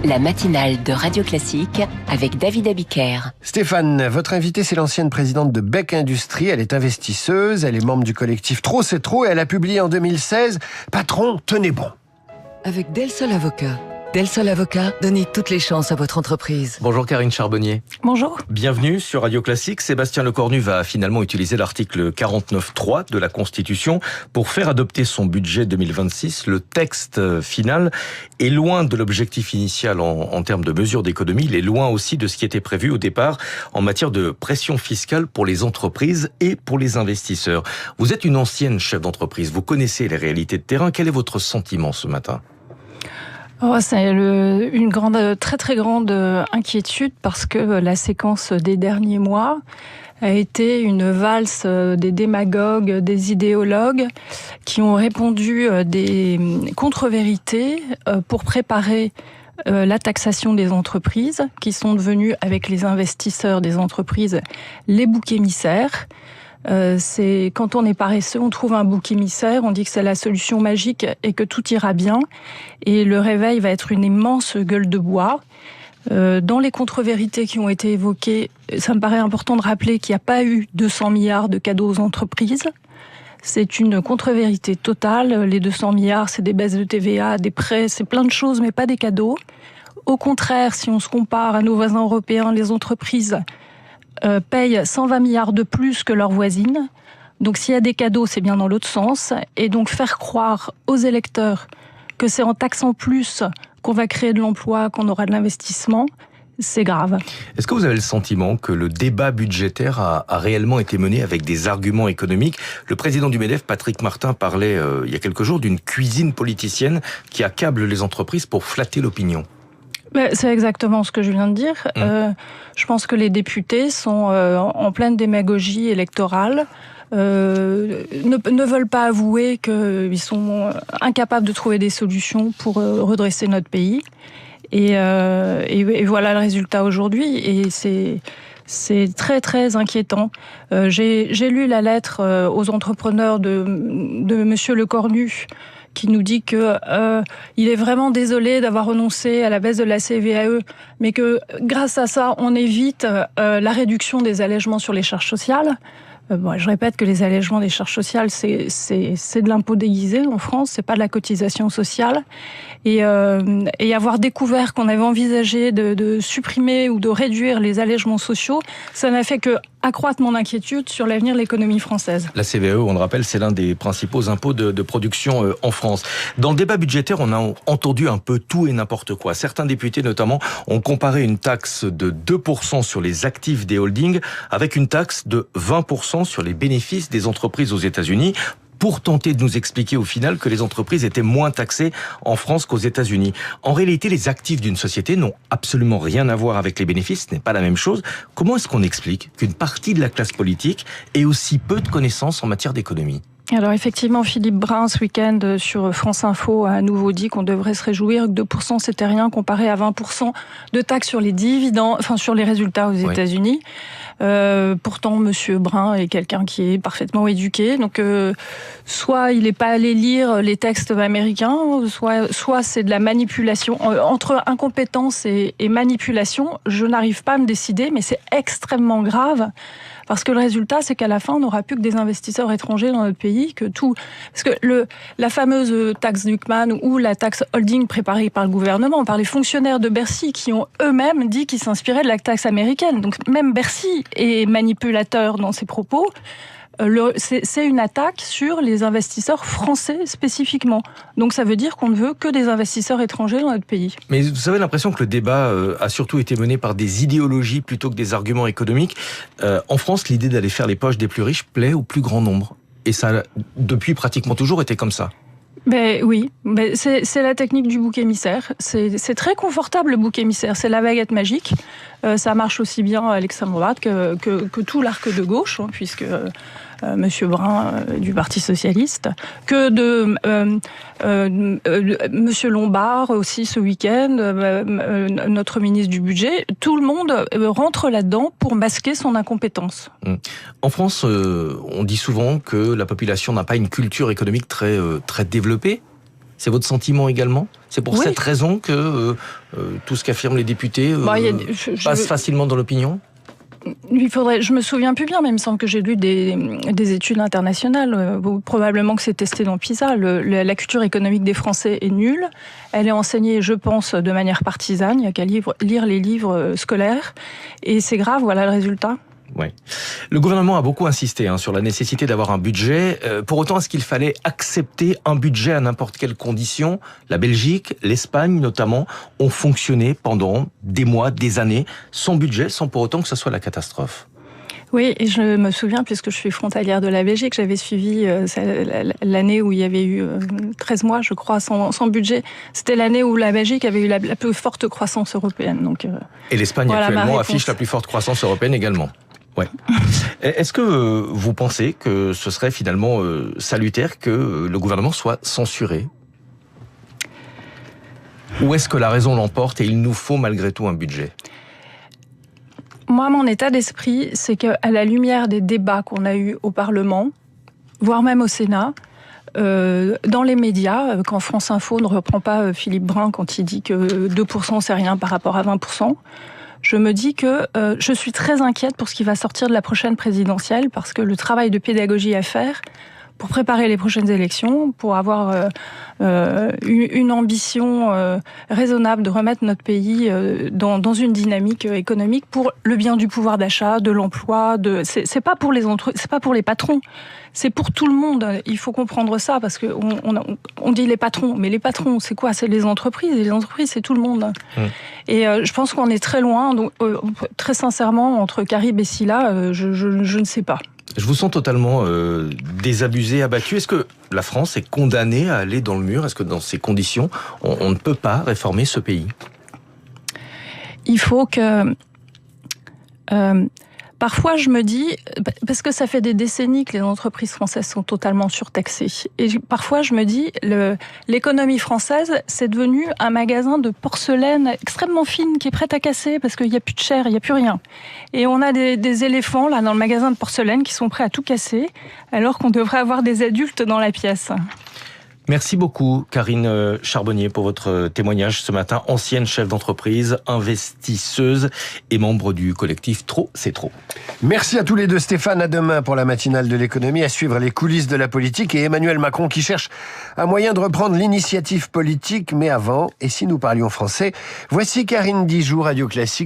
La matinale de Radio Classique avec David Abiker. Stéphane, votre invitée, c'est l'ancienne présidente de Bec Industrie. Elle est investisseuse, elle est membre du collectif Trop c'est trop et elle a publié en 2016 « Patron, tenez bon ». Avec Del Sol Avocat. Del Sol Avocat, donnez toutes les chances à votre entreprise. Bonjour Karine Charbonnier. Bonjour. Bienvenue sur Radio Classique. Sébastien Lecornu va finalement utiliser l'article 49.3 de la Constitution pour faire adopter son budget 2026. Le texte final est loin de l'objectif initial en termes de mesures d'économie. Il est loin aussi de ce qui était prévu au départ en matière de pression fiscale pour les entreprises et pour les investisseurs. Vous êtes une ancienne chef d'entreprise. Vous connaissez les réalités de terrain. Quel est votre sentiment ce matin ? C'est une très très grande inquiétude parce que la séquence des derniers mois a été une valse des démagogues, des idéologues qui ont répandu des contre-vérités pour préparer la taxation des entreprises, qui sont devenus, avec les investisseurs des entreprises, les boucs émissaires. C'est quand on est paresseux, on trouve un bouc émissaire, on dit que c'est la solution magique et que tout ira bien. Et le réveil va être une immense gueule de bois. Dans les contre-vérités qui ont été évoquées, ça me paraît important de rappeler qu'il n'y a pas eu 200 milliards de cadeaux aux entreprises. C'est une contre-vérité totale. Les 200 milliards, c'est des baisses de TVA, des prêts, c'est plein de choses, mais pas des cadeaux. Au contraire, si on se compare à nos voisins européens, les entreprises payent 120 milliards de plus que leurs voisines. Donc s'il y a des cadeaux, c'est bien dans l'autre sens. Et donc faire croire aux électeurs que c'est en taxant plus qu'on va créer de l'emploi, qu'on aura de l'investissement, c'est grave. Est-ce que vous avez le sentiment que le débat budgétaire a réellement été mené avec des arguments économiques ? Le président du MEDEF, Patrick Martin, parlait il y a quelques jours d'une cuisine politicienne qui accable les entreprises pour flatter l'opinion. C'est exactement ce que je viens de dire. Je pense que les députés sont en pleine démagogie électorale, ne veulent pas avouer qu'ils sont incapables de trouver des solutions pour redresser notre pays. Et voilà le résultat aujourd'hui. Et c'est très très inquiétant. J'ai lu la lettre aux entrepreneurs de Monsieur Lecornu, qui nous dit que il est vraiment désolé d'avoir renoncé à la baisse de la CVAE, mais que grâce à ça, on évite la réduction des allègements sur les charges sociales. Je répète que les allègements des charges sociales, c'est de l'impôt déguisé en France, c'est pas de la cotisation sociale. Et avoir découvert qu'on avait envisagé de supprimer ou de réduire les allègements sociaux, ça n'a fait que accroître mon inquiétude sur l'avenir de l'économie française. La CVAE, on le rappelle, c'est l'un des principaux impôts de production en France. Dans le débat budgétaire, on a entendu un peu tout et n'importe quoi. Certains députés, notamment, ont comparé une taxe de 2% sur les actifs des holdings avec une taxe de 20% sur les bénéfices des entreprises aux États-Unis, pour tenter de nous expliquer au final que les entreprises étaient moins taxées en France qu'aux États-Unis. En réalité, les actifs d'une société n'ont absolument rien à voir avec les bénéfices, ce n'est pas la même chose. Comment est-ce qu'on explique qu'une partie de la classe politique ait aussi peu de connaissances en matière d'économie ? Alors effectivement, Philippe Brun, ce week-end, sur France Info, a à nouveau dit qu'on devrait se réjouir que 2% c'était rien comparé à 20% de taxes sur les dividendes, sur les résultats aux États-Unis. Pourtant, Monsieur Brun est quelqu'un qui est parfaitement éduqué, donc soit il n'est pas allé lire les textes américains, soit c'est de la manipulation. Entre incompétence et manipulation, je n'arrive pas à me décider, mais c'est extrêmement grave. Parce que le résultat, c'est qu'à la fin, on n'aura plus que des investisseurs étrangers dans notre pays, parce que la fameuse taxe Duckman ou la taxe holding préparée par le gouvernement, par les fonctionnaires de Bercy qui ont eux-mêmes dit qu'ils s'inspiraient de la taxe américaine. Donc même Bercy est manipulateur dans ses propos. C'est une attaque sur les investisseurs français spécifiquement. Donc ça veut dire qu'on ne veut que des investisseurs étrangers dans notre pays. Mais vous avez l'impression que le débat a surtout été mené par des idéologies plutôt que des arguments économiques. En France, l'idée d'aller faire les poches des plus riches plaît au plus grand nombre. Et ça a depuis pratiquement toujours été comme ça. Oui, c'est la technique du bouc émissaire. C'est très confortable le bouc émissaire, c'est la baguette magique. Ça marche aussi bien à l'extrême droite que tout l'arc de gauche, puisque Monsieur Brun du Parti Socialiste, que de Monsieur Lombard aussi ce week-end, notre ministre du Budget. Tout le monde rentre là-dedans pour masquer son incompétence. En France, on dit souvent que la population n'a pas une culture économique très développée. C'est votre sentiment également ? C'est pour Oui. cette raison que tout ce qu'affirment les députés passe facilement dans l'opinion ? Je me souviens plus bien, mais il me semble que j'ai lu des études internationales. Probablement que c'est testé dans PISA. La culture économique des Français est nulle. Elle est enseignée, je pense, de manière partisane. Il n'y a qu'à lire les livres scolaires. Et c'est grave, voilà le résultat. Oui. Le gouvernement a beaucoup insisté sur la nécessité d'avoir un budget. Pour autant, est-ce qu'il fallait accepter un budget à n'importe quelle condition ? La Belgique, l'Espagne notamment, ont fonctionné pendant des mois, des années, sans budget, sans pour autant que ce soit la catastrophe. Oui, et je me souviens, puisque je suis frontalière de la Belgique, j'avais suivi l'année où il y avait eu 13 mois, je crois, sans budget. C'était l'année où la Belgique avait eu la plus forte croissance européenne. Donc, et l'Espagne actuellement affiche la plus forte croissance européenne également. Ouais. Est-ce que vous pensez que ce serait finalement salutaire que le gouvernement soit censuré ? Ou est-ce que la raison l'emporte et il nous faut malgré tout un budget ? Moi, mon état d'esprit, c'est qu'à la lumière des débats qu'on a eus au Parlement, voire même au Sénat, dans les médias, quand France Info ne reprend pas Philippe Brun quand il dit que 2% c'est rien par rapport à 20%, je me dis que je suis très inquiète pour ce qui va sortir de la prochaine présidentielle, parce que le travail de pédagogie à faire pour préparer les prochaines élections, pour avoir une ambition raisonnable de remettre notre pays dans une dynamique économique pour le bien du pouvoir d'achat, de l'emploi. C'est pas pour c'est pas pour les patrons, c'est pour tout le monde. Il faut comprendre ça, parce que on dit les patrons, mais les patrons, c'est quoi ? C'est les entreprises, et les entreprises, c'est tout le monde. Et je pense qu'on est très loin. Donc, très sincèrement, entre Carib et Silla, je ne sais pas. Je vous sens totalement désabusé, abattu. Est-ce que la France est condamnée à aller dans le mur ? Est-ce que dans ces conditions, on ne peut pas réformer ce pays ? Il faut que... parfois, je me dis, parce que ça fait des décennies que les entreprises françaises sont totalement surtaxées, et parfois je me dis, l'économie française, c'est devenu un magasin de porcelaine extrêmement fine qui est prête à casser parce qu'il n'y a plus de chair, il n'y a plus rien. Et on a des éléphants là dans le magasin de porcelaine qui sont prêts à tout casser, alors qu'on devrait avoir des adultes dans la pièce. Merci beaucoup, Karine Charbonnier, pour votre témoignage ce matin. Ancienne chef d'entreprise, investisseuse et membre du collectif Trop, c'est trop. Merci à tous les deux, Stéphane. À demain pour la matinale de l'économie, à suivre les coulisses de la politique, et Emmanuel Macron qui cherche un moyen de reprendre l'initiative politique. Mais avant, et si nous parlions français, voici Karine Dijoux, Radio Classique.